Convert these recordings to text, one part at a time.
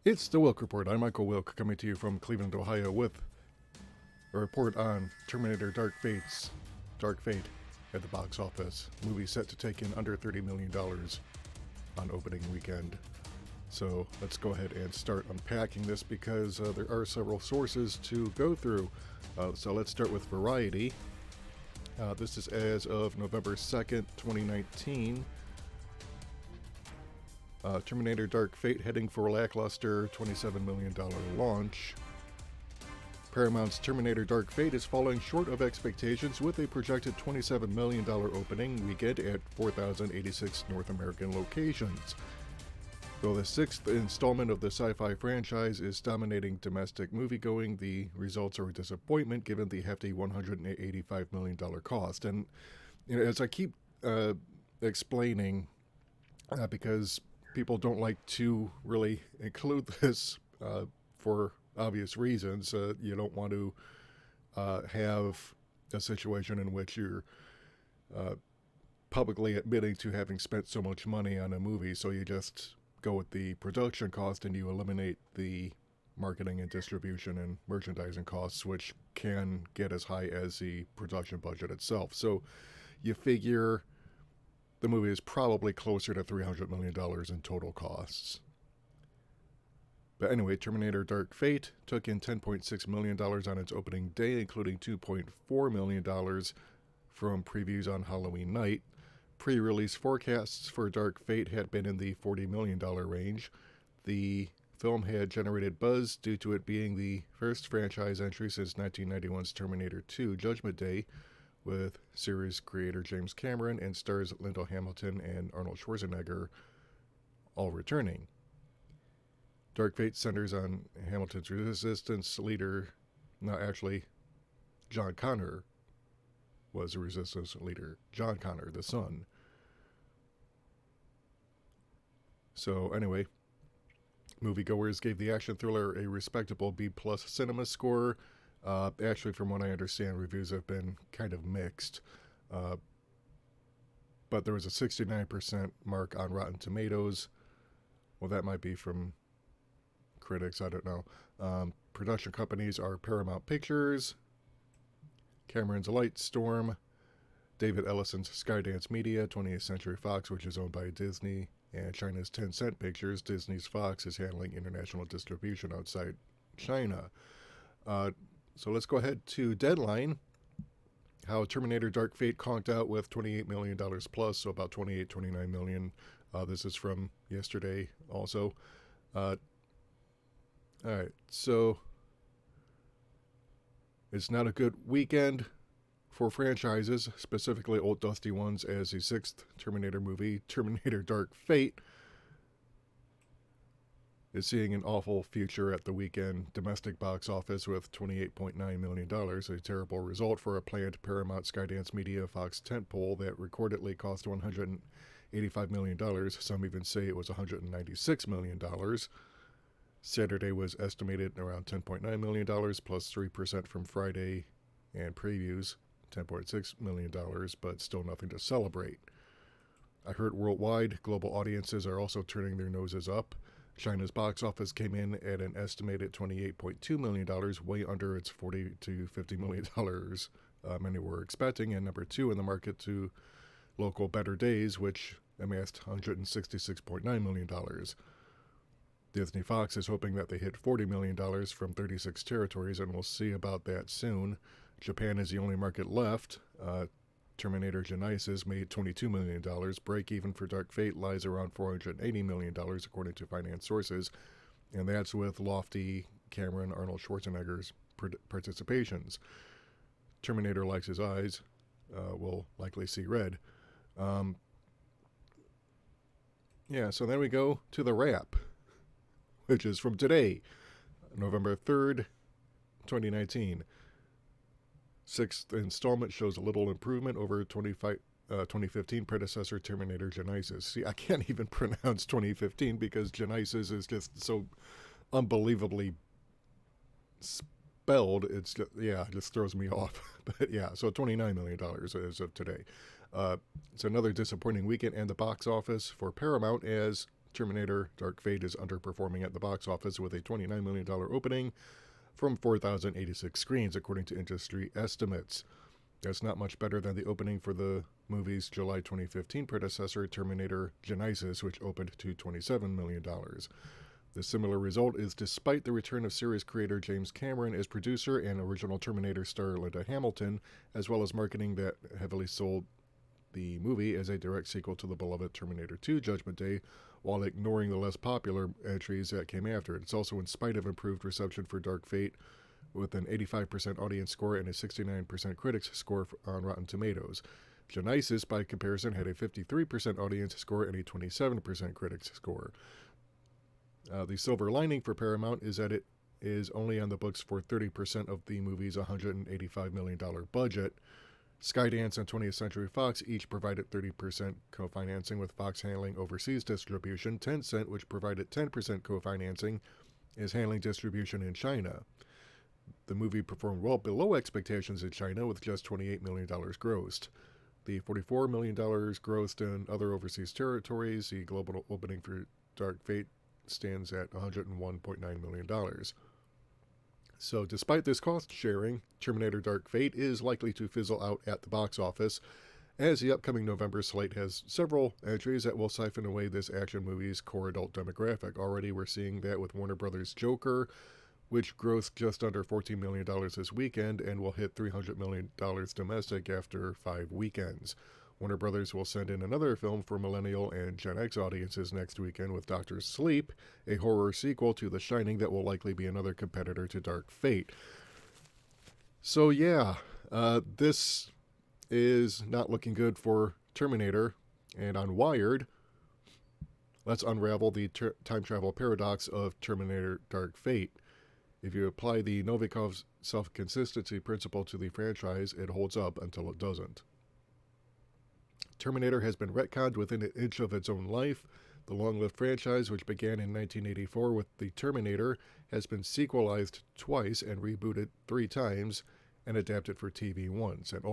It's the Wilk Report. I'm Michael Wilk, coming to you from Cleveland, Ohio, with a report on Terminator Dark Fate at the box office. Movie set to take in under $30 million on opening weekend. So let's go ahead and start unpacking this because there are several sources to go through. So let's start with Variety. This is as of November 2nd, 2019. Terminator Dark Fate heading for a lackluster $27 million launch. Paramount's Terminator Dark Fate is falling short of expectations with a projected $27 million opening weekend at 4,086 North American locations. Though the sixth installment of the sci-fi franchise is dominating domestic moviegoing, the results are a disappointment given the hefty $185 million cost. And as I keep explaining, because people don't like to really include this for obvious reasons. You don't want to have a situation in which you're publicly admitting to having spent so much money on a movie, so you just go with the production cost and you eliminate the marketing and distribution and merchandising costs, which can get as high as the production budget itself. So you figure the movie is probably closer to $300 million in total costs. But anyway, Terminator Dark Fate took in $10.6 million on its opening day, including $2.4 million from previews on Halloween night. Pre-release forecasts for Dark Fate had been in the $40 million range. The film had generated buzz due to it being the first franchise entry since 1991's Terminator 2 Judgment Day, with series creator James Cameron and stars Linda Hamilton and Arnold Schwarzenegger all returning. Dark Fate centers on Hamilton's resistance leader. No, actually, John Connor was a resistance leader. John Connor, the son. So anyway, moviegoers gave the action thriller a respectable B+ cinema score. Actually, from what I understand, reviews have been kind of mixed. But there was a 69% mark on Rotten Tomatoes. Well, that might be from critics, I don't know. Production companies are Paramount Pictures, Cameron's Lightstorm, David Ellison's Skydance Media, 20th Century Fox, which is owned by Disney, and China's Tencent Pictures. Disney's Fox is handling international distribution outside China. So let's go ahead to Deadline. How Terminator Dark Fate conked out with $28 million plus, so about $29 million. This is from yesterday also. Alright, so it's not a good weekend for franchises, specifically old dusty ones, as the sixth Terminator movie, Terminator Dark Fate, is seeing an awful future at the weekend domestic box office with $28.9 million, a terrible result for a planned Paramount Skydance Media Fox tentpole that recordedly cost $185 million. Some even say it was $196 million. Saturday was estimated around $10.9 million, plus 3% from Friday and previews, $10.6 million, but still nothing to celebrate. I heard worldwide, global audiences are also turning their noses up. China's box office came in at an estimated $28.2 million, way under its $40 to $50 million many were expecting, and number two in the market to local Better Days, which amassed $166.9 million. Disney Fox is hoping that they hit $40 million from 36 territories, and we'll see about that soon. Japan is the only market left. Terminator Genisys made $22 million. Break even for Dark Fate lies around $480 million, according to finance sources. And that's with lofty Cameron Arnold Schwarzenegger's participations. Terminator likes his eyes. Will likely see red. So then we go to the wrap, which is from today, November 3rd, 2019. Sixth installment shows a little improvement over 2015 predecessor Terminator Genisys. See, I can't even pronounce 2015 because Genisys is just so unbelievably spelled. It's just, it just throws me off. But yeah, so $29 million as of today. It's another disappointing weekend and the box office for Paramount as Terminator Dark Fate is underperforming at the box office with a $29 million opening from 4,086 screens, according to industry estimates. That's not much better than the opening for the movie's July 2015 predecessor, Terminator Genisys, which opened to $27 million. The similar result is despite the return of series creator James Cameron as producer and original Terminator star Linda Hamilton, as well as marketing that heavily sold the movie as a direct sequel to the beloved Terminator 2 Judgment Day, while ignoring the less popular entries that came after it. It's also in spite of improved reception for Dark Fate, with an 85% audience score and a 69% critics score on Rotten Tomatoes. Genisys, by comparison, had a 53% audience score and a 27% critics score. The silver lining for Paramount is that it is only on the books for 30% of the movie's $185 million budget. Skydance and 20th Century Fox each provided 30% co-financing, with Fox handling overseas distribution. Tencent, which provided 10% co-financing, is handling distribution in China. The movie performed well below expectations in China, with just $28 million grossed. The $44 million grossed in other overseas territories. The global opening for Dark Fate stands at $101.9 million. So despite this cost sharing, Terminator Dark Fate is likely to fizzle out at the box office, as the upcoming November slate has several entries that will siphon away this action movie's core adult demographic. Already we're seeing that with Warner Brothers' Joker, which grossed just under $14 million this weekend and will hit $300 million domestic after 5 weekends. Warner Brothers will send in another film for millennial and Gen X audiences next weekend with Doctor Sleep, a horror sequel to The Shining that will likely be another competitor to Dark Fate. So yeah, this is not looking good for Terminator. And on Wired, let's unravel the time travel paradox of Terminator Dark Fate. If you apply the Novikov's self-consistency principle to the franchise, it holds up until it doesn't. Terminator has been retconned within an inch of its own life. The long-lived franchise, which began in 1984 with The Terminator, has been sequelized twice and rebooted 3 times and adapted for TV once. And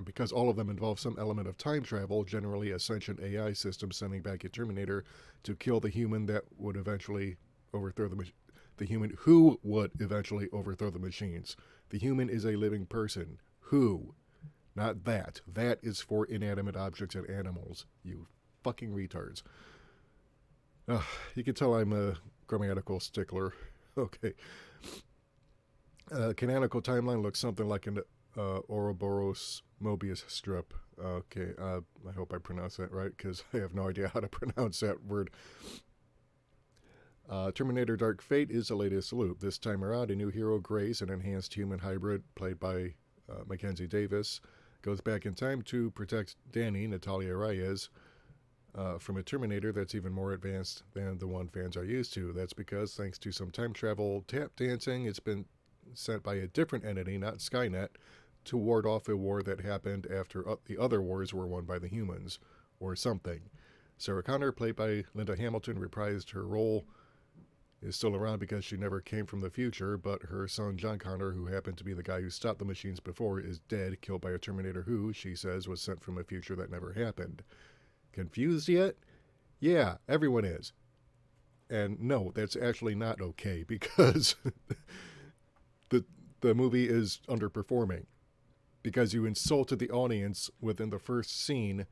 because all of them involve some element of time travel, generally a sentient AI system sending back a Terminator to kill the human that would eventually overthrow the human who would eventually overthrow the machines. The human is a living person. Who? Not that. That is for inanimate objects and animals. You fucking retards. You can tell I'm a grammatical stickler. Okay. Canonical timeline looks something like an Ouroboros Mobius strip. Okay, I hope I pronounced that right, because I have no idea how to pronounce that word. Terminator Dark Fate is the latest loop. This time around, a new hero, Grace, an enhanced human hybrid played by Mackenzie Davis, goes back in time to protect Danny, Natalia Reyes, from a Terminator that's even more advanced than the one fans are used to. That's because, thanks to some time travel tap dancing, it's been sent by a different entity, not Skynet, to ward off a war that happened after the other wars were won by the humans, or something. Sarah Connor, played by Linda Hamilton, reprised her role, is still around because she never came from the future, but her son John Connor, who happened to be the guy who stopped the machines before, is dead, killed by a Terminator who, she says, was sent from a future that never happened. Confused yet? Yeah, everyone is. And no, that's actually not okay, because the movie is underperforming. Because you insulted the audience within the first scene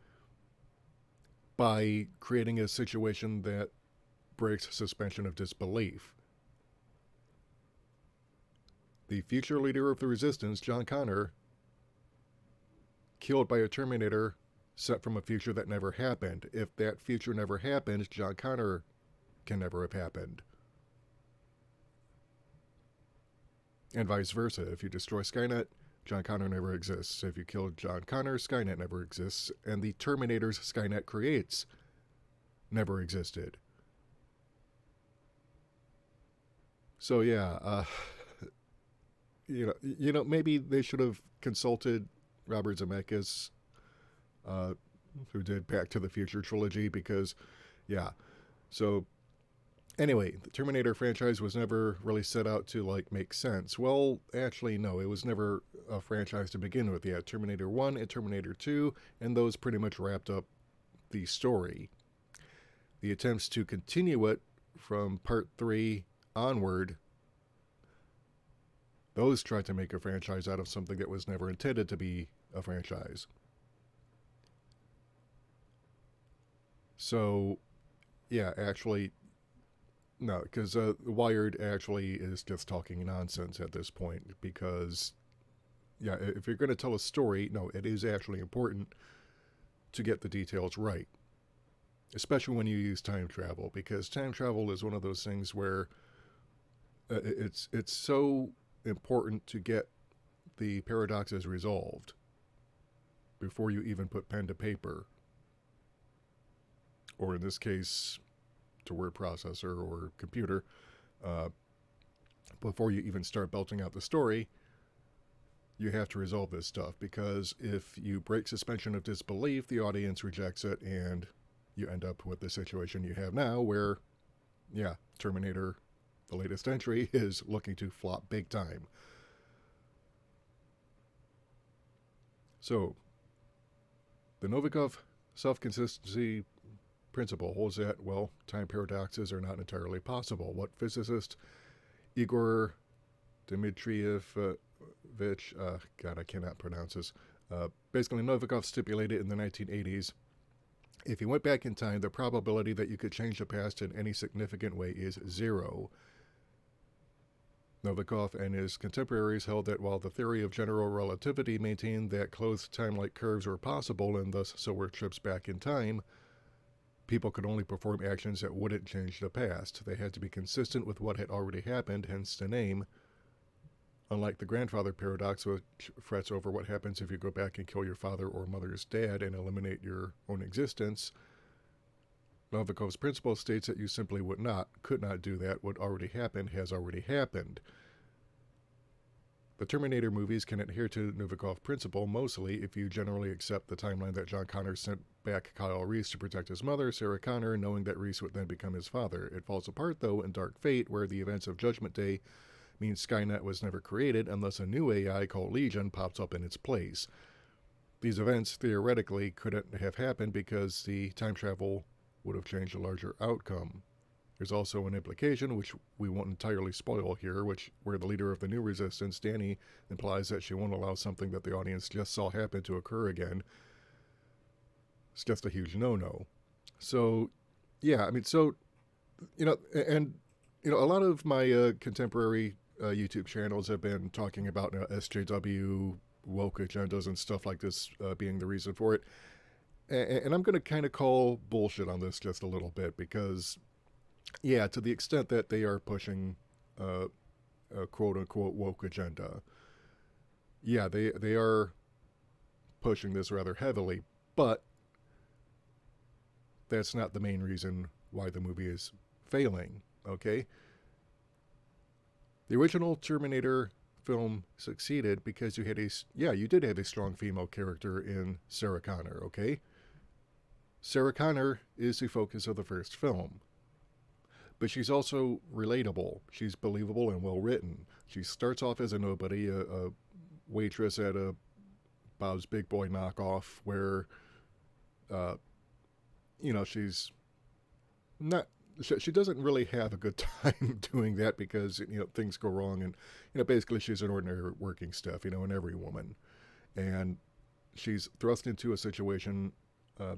by creating a situation that breaks suspension of disbelief. The future leader of the Resistance, John Connor, killed by a Terminator sent from a future that never happened. If that future never happened, John Connor can never have happened. And vice versa. If you destroy Skynet, John Connor never exists. If you kill John Connor, Skynet never exists. And the Terminators Skynet creates never existed. So yeah, you know, maybe they should have consulted Robert Zemeckis, who did Back to the Future trilogy, because, yeah. So anyway, the Terminator franchise was never really set out to like make sense. Well, actually, no, it was never a franchise to begin with. You had Terminator 1 and Terminator 2, and those pretty much wrapped up the story. The attempts to continue it from part 3 onward, those tried to make a franchise out of something that was never intended to be a franchise. So, yeah, actually, no, because Wired actually is just talking nonsense at this point. Because, yeah, if you're going to tell a story, no, it is actually important to get the details right, especially when you use time travel, because time travel is one of those things where it's so important to get the paradoxes resolved before you even put pen to paper, or in this case, to word processor or computer, uh, before you even start belting out the story. You have to resolve this stuff, because if you break suspension of disbelief, the audience rejects it, and you end up with the situation you have now where, yeah, Terminator, the latest entry, is looking to flop big time. So, the Novikov self-consistency principle holds that, well, time paradoxes are not entirely possible. What physicist Igor Dmitriyevich, God, I cannot pronounce this, basically Novikov stipulated in the 1980s, if you went back in time, the probability that you could change the past in any significant way is 0. Novikov and his contemporaries held that while the theory of general relativity maintained that closed time-like curves were possible, and thus so were trips back in time, people could only perform actions that wouldn't change the past. They had to be consistent with what had already happened, hence the name. Unlike the grandfather paradox, which frets over what happens if you go back and kill your father or mother's dad and eliminate your own existence, Novikov's principle states that you simply could not do that. What already happened has already happened. The Terminator movies can adhere to Novikov principle mostly if you generally accept the timeline that John Connor sent back Kyle Reese to protect his mother, Sarah Connor, knowing that Reese would then become his father. It falls apart, though, in Dark Fate, where the events of Judgment Day means Skynet was never created unless a new AI called Legion pops up in its place. These events theoretically couldn't have happened because the time travel would have changed a larger outcome. There's also an implication, which we won't entirely spoil here, where the leader of the new resistance, Danny, implies that she won't allow something that the audience just saw happen to occur again. It's just a huge no-no. So, yeah, I mean, so, and, a lot of my contemporary YouTube channels have been talking about SJW, woke agendas and stuff like this being the reason for it. And I'm going to kind of call bullshit on this just a little bit, because, yeah, to the extent that they are pushing a quote-unquote woke agenda, yeah, they are pushing this rather heavily, but that's not the main reason why the movie is failing, okay? The original Terminator film succeeded because you did have a strong female character in Sarah Connor, okay? Sarah Connor is the focus of the first film. But she's also relatable. She's believable and well written. She starts off as a nobody, a waitress at a Bob's Big Boy knockoff, where, she's not. She doesn't really have a good time doing that, because things go wrong, and basically she's an ordinary working staff, and every woman, and she's thrust into a situation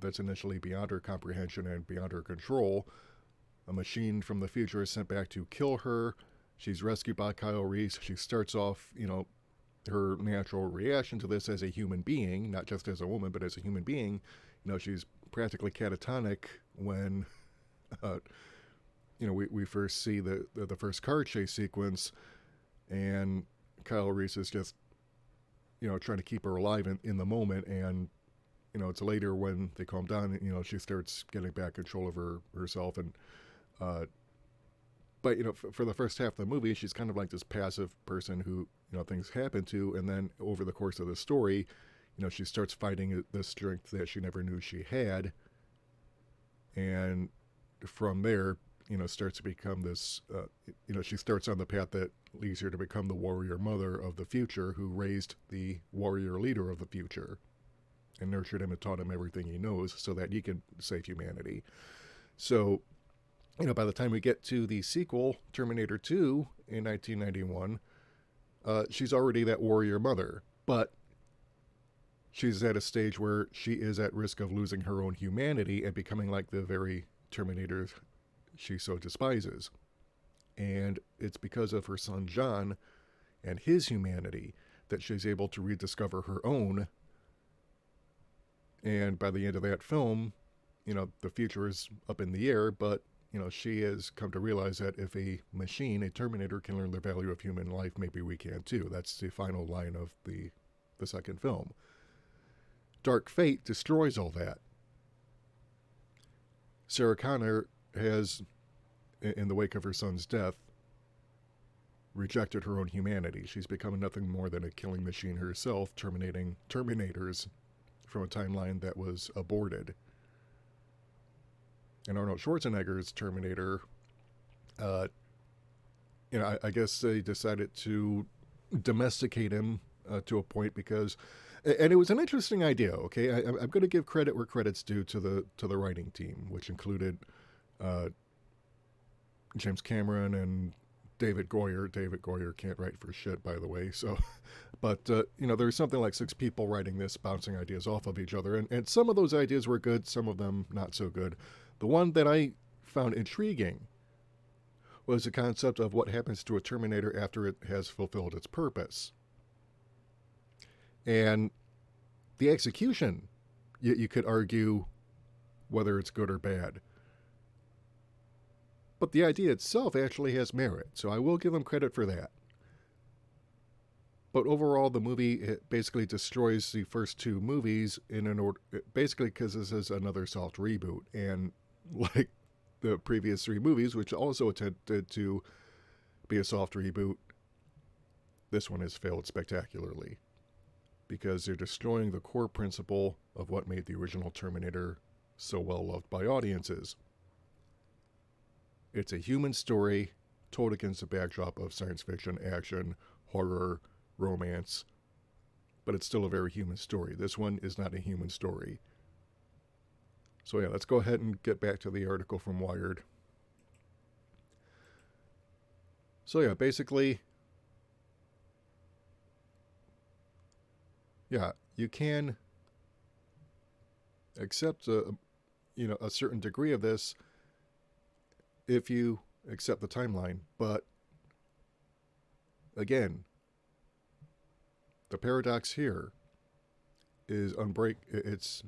that's initially beyond her comprehension and beyond her control. A machine from the future is sent back to kill her. She's rescued by Kyle Reese. She starts off, her natural reaction to this as a human being, not just as a woman, but as a human being. She's practically catatonic when, we first see the first car chase sequence, and Kyle Reese is just, trying to keep her alive in the moment, and it's later when they calm down, she starts getting back control of herself, and but for the first half of the movie, she's kind of like this passive person who things happen to, and then over the course of the story, she starts fighting the strength that she never knew she had, and from there, starts to become this, she starts on the path that leads her to become the warrior mother of the future, who raised the warrior leader of the future and nurtured him and taught him everything he knows so that he can save humanity. So, by the time we get to the sequel, Terminator 2, in 1991, she's already that warrior mother. But she's at a stage where she is at risk of losing her own humanity and becoming like the very Terminator she so despises. And it's because of her son John and his humanity that she's able to rediscover her own. And by the end of that film, the future is up in the air, but, she has come to realize that if a machine, a Terminator, can learn the value of human life, maybe we can too. That's the final line of the second film. Dark Fate destroys all that. Sarah Connor has, in the wake of her son's death, rejected her own humanity. She's become nothing more than a killing machine herself, terminating Terminators from a timeline that was aborted. And Arnold Schwarzenegger's Terminator, I guess they decided to domesticate him to a point because, and it was an interesting idea. Okay, I'm going to give credit where credit's due to the writing team, which included James Cameron and David Goyer. David Goyer can't write for shit, by the way. So, but there's something like 6 people writing this, bouncing ideas off of each other, and some of those ideas were good, some of them not so good. The one that I found intriguing was the concept of what happens to a Terminator after it has fulfilled its purpose. And the execution, you could argue whether it's good or bad. But the idea itself actually has merit, so I will give them credit for that. But overall, the movie, it basically destroys the first 2 movies in an order, basically because this is another soft reboot. And like the previous 3 movies, which also attempted to be a soft reboot, this one has failed spectacularly because they're destroying the core principle of what made the original Terminator so well loved by audiences. It's a human story told against the backdrop of science fiction, action, horror, romance, but it's still a very human story. This one is not a human story. So yeah, let's go ahead and get back to the article from Wired. So yeah, basically, yeah, you can accept a certain degree of this if you accept the timeline, but again, the paradox here is it's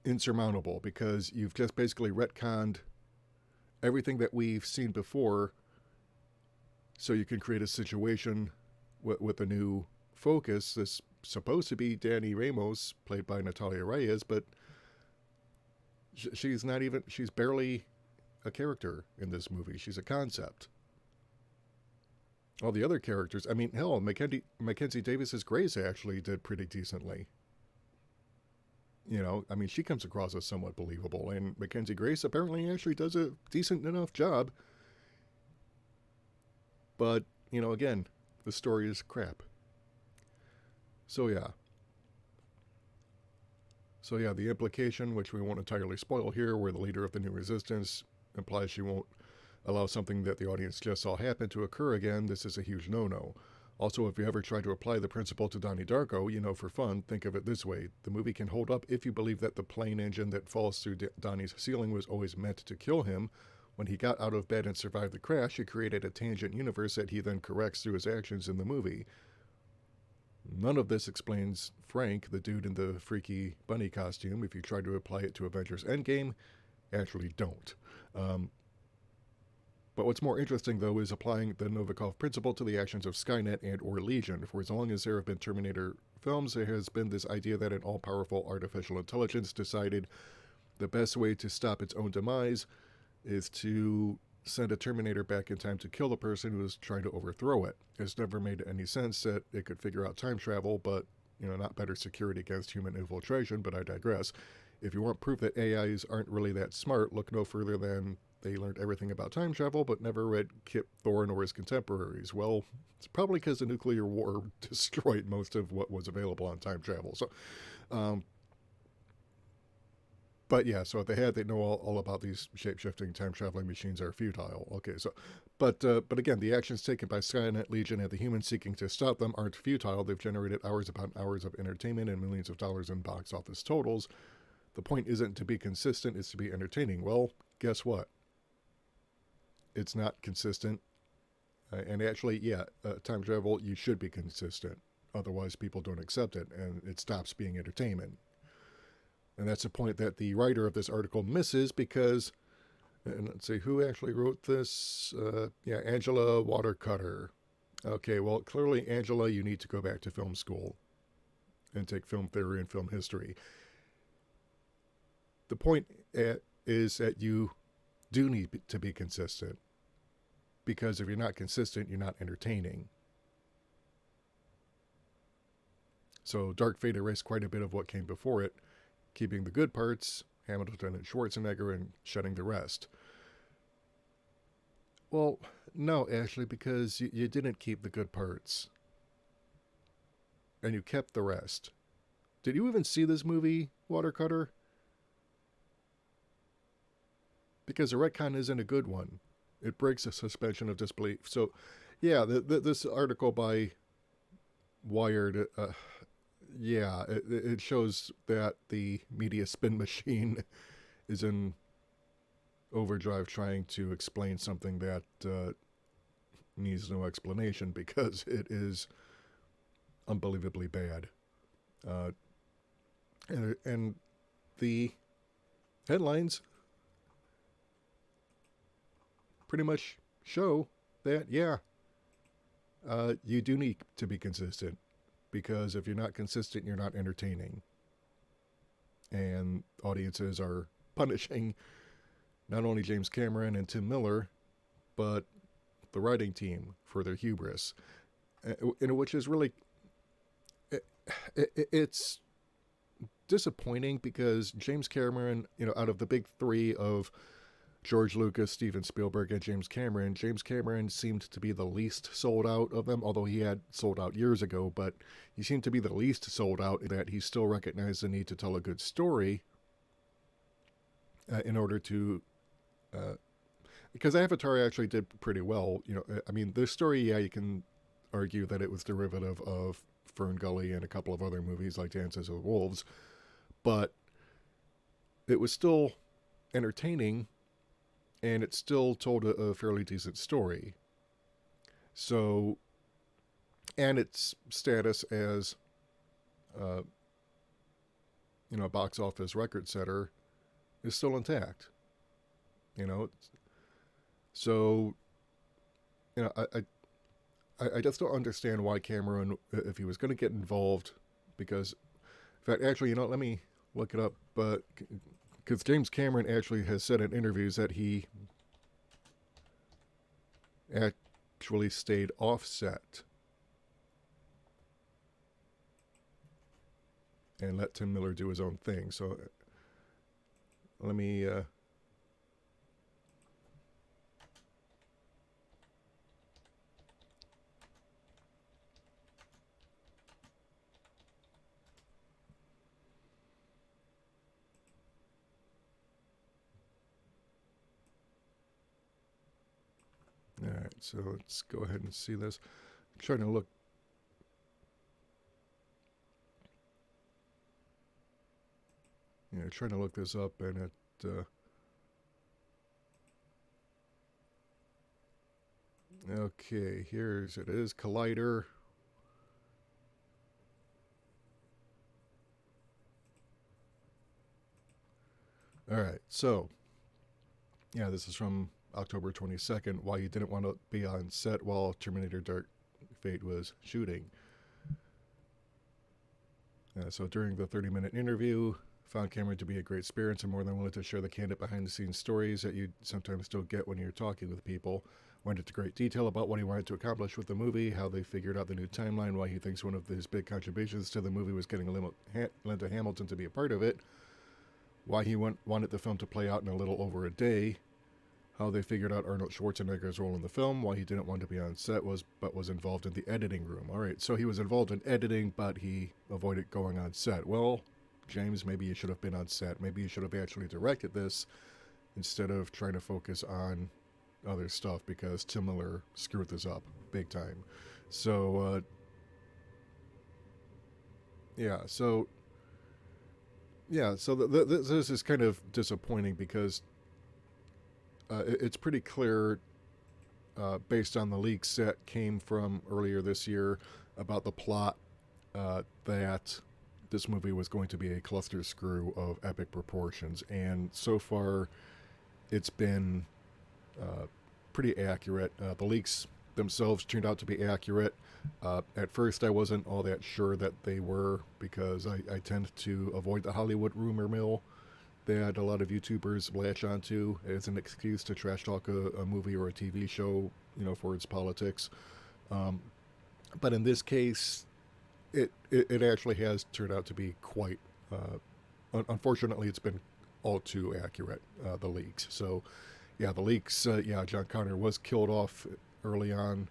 insurmountable because you've just basically retconned everything that we've seen before so you can create a situation with a new focus. This supposed to be Danny Ramos, played by Natalia Reyes, but she's barely a character in this movie. She's a concept. All the other characters, I mean, hell, Mackenzie Davis's Grace actually did pretty decently. I mean, she comes across as somewhat believable, and Mackenzie Grace apparently actually does a decent enough job. But, again, the story is crap. So yeah, the implication, which we won't entirely spoil here, where the leader of the new resistance implies she won't allow something that the audience just saw happen to occur again. This is a huge no-no. Also, if you ever try to apply the principle to Donnie Darko, for fun, think of it this way. The movie can hold up if you believe that the plane engine that falls through Donnie's ceiling was always meant to kill him. When he got out of bed and survived the crash, it created a tangent universe that he then corrects through his actions in the movie. None of this explains Frank, the dude in the freaky bunny costume. If you try to apply it to Avengers Endgame, actually don't. But what's more interesting, though, is applying the Novikov principle to the actions of Skynet and or Legion. For as long as there have been Terminator films, there has been this idea that an all-powerful artificial intelligence decided the best way to stop its own demise is to send a Terminator back in time to kill the person who was trying to overthrow it. It's never made any sense that it could figure out time travel, but, not better security against human infiltration, but I digress. If you want proof that AIs aren't really that smart, look no further than they learned everything about time travel, but never read Kip Thorne or his contemporaries. Well, it's probably because the nuclear war destroyed most of what was available on time travel. So, But yeah, so if they know all about these shape-shifting time-traveling machines are futile. Okay, so, but again, the actions taken by Skynet Legion and the humans seeking to stop them aren't futile. They've generated hours upon hours of entertainment and millions of dollars in box office totals. The point isn't to be consistent, it's to be entertaining. Well, guess what? It's not consistent. And actually, yeah, time travel, you should be consistent. Otherwise, people don't accept it, and it stops being entertainment. And that's a point that the writer of this article misses because, and let's see, who actually wrote this? Yeah, Angela Watercutter. Okay, well, clearly, Angela, you need to go back to film school and take film theory and film history. The point is that you do need to be consistent, because if you're not consistent, you're not entertaining. So Dark Fate erased quite a bit of what came before it, keeping the good parts, Hamilton and Schwarzenegger, and shutting the rest. Well, no, Ashley, because you didn't keep the good parts. And you kept the rest. Did you even see this movie, Watercutter? Because the retcon isn't a good one. It breaks the suspension of disbelief. So, yeah, this article by Wired, yeah, it shows that the media spin machine is in overdrive trying to explain something that needs no explanation because it is unbelievably bad. Uh, and the headlines pretty much show that, yeah, you do need to be consistent, because if you're not consistent, you're not entertaining. And audiences are punishing not only James Cameron and Tim Miller, but the writing team for their hubris, which is really, it's disappointing because James Cameron, out of the big three of George Lucas, Steven Spielberg, and James Cameron seemed to be the least sold out of them, although he had sold out years ago, but he seemed to be the least sold out in that he still recognized the need to tell a good story in order to... because Avatar actually did pretty well. I mean, the story, yeah, you can argue that it was derivative of Fern Gully and a couple of other movies like Dances with Wolves, but it was still entertaining, and it still told a fairly decent story. So, and its status as, box office record setter is still intact. So, I just don't understand why Cameron, if he was going to get involved, because, in fact, actually, let me look it up, but because James Cameron actually has said in interviews that he actually stayed offset and let Tim Miller do his own thing. So let me... All right, so let's go ahead and see this. I'm trying to look. Trying to look this up, and it. Okay, here's it is. Collider. All right, so yeah, this is from October 22nd, why he didn't want to be on set while Terminator Dark Fate was shooting. So during the 30-minute interview, found Cameron to be a great spirit and more than willing to share the candid behind-the-scenes stories that you sometimes don't get when you're talking with people. Went into great detail about what he wanted to accomplish with the movie, how they figured out the new timeline, why he thinks one of his big contributions to the movie was getting Linda Hamilton to be a part of it, why he wanted the film to play out in a little over a day, how they figured out Arnold Schwarzenegger's role in the film, why he didn't want to be on set but was involved in the editing room. All right, so he was involved in editing, but he avoided going on set. Well, James, maybe you should have been on set. Maybe you should have actually directed this instead of trying to focus on other stuff, because Tim Miller screwed this up big time. So, yeah, so this is kind of disappointing because it's pretty clear, based on the leaks that came from earlier this year about the plot, that this movie was going to be a cluster screw of epic proportions, and so far it's been pretty accurate. The leaks themselves turned out to be accurate. At first, I wasn't all that sure that they were, because I tend to avoid the Hollywood rumor mill that a lot of YouTubers latch onto as an excuse to trash talk a movie or a TV show, for its politics. But in this case, it actually has turned out to be quite. Unfortunately, it's been all too accurate. The leaks. So, yeah, the leaks. John Connor was killed off early on,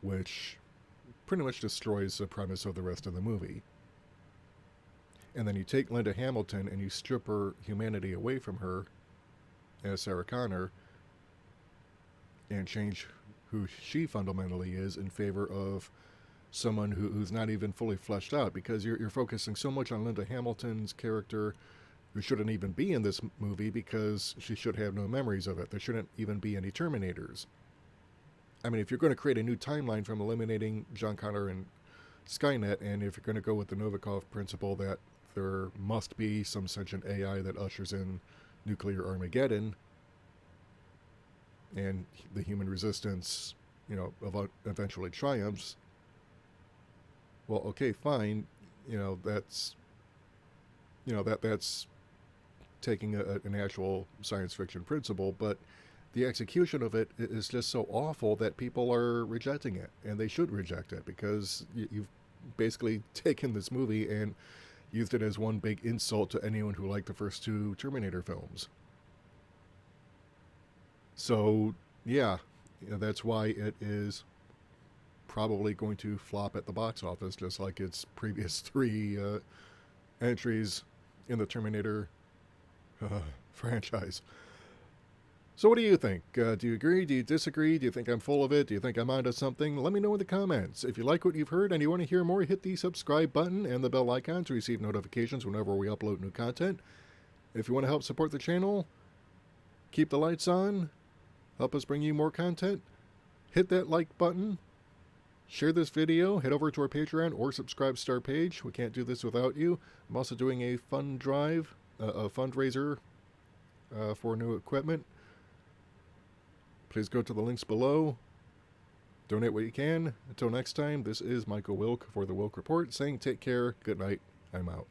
which pretty much destroys the premise of the rest of the movie. And then you take Linda Hamilton and you strip her humanity away from her as Sarah Connor and change who she fundamentally is in favor of someone who's not even fully fleshed out, because you're focusing so much on Linda Hamilton's character, who shouldn't even be in this movie because she should have no memories of it. There shouldn't even be any Terminators. I mean, if you're going to create a new timeline from eliminating John Connor and Skynet, and if you're going to go with the Novikov principle that there must be some sentient AI that ushers in nuclear Armageddon, and the human resistance, eventually triumphs, well, okay, fine. That's taking an actual science fiction principle, but the execution of it is just so awful that people are rejecting it, and they should reject it, because you've basically taken this movie and used it as one big insult to anyone who liked the first two Terminator films. So, yeah, that's why it is probably going to flop at the box office, just like its previous three entries in the Terminator franchise. So what do you think? Do you agree? Do you disagree? Do you think I'm full of it? Do you think I'm onto something? Let me know in the comments. If you like what you've heard and you want to hear more, hit the subscribe button and the bell icon to receive notifications whenever we upload new content. If you want to help support the channel, keep the lights on, help us bring you more content, hit that like button, share this video, head over to our Patreon or Subscribestar page. We can't do this without you. I'm also doing a fund drive, a fundraiser for new equipment. Please go to the links below. Donate what you can. Until next time, this is Michael Wilk for the Wilk Report saying take care, good night, I'm out.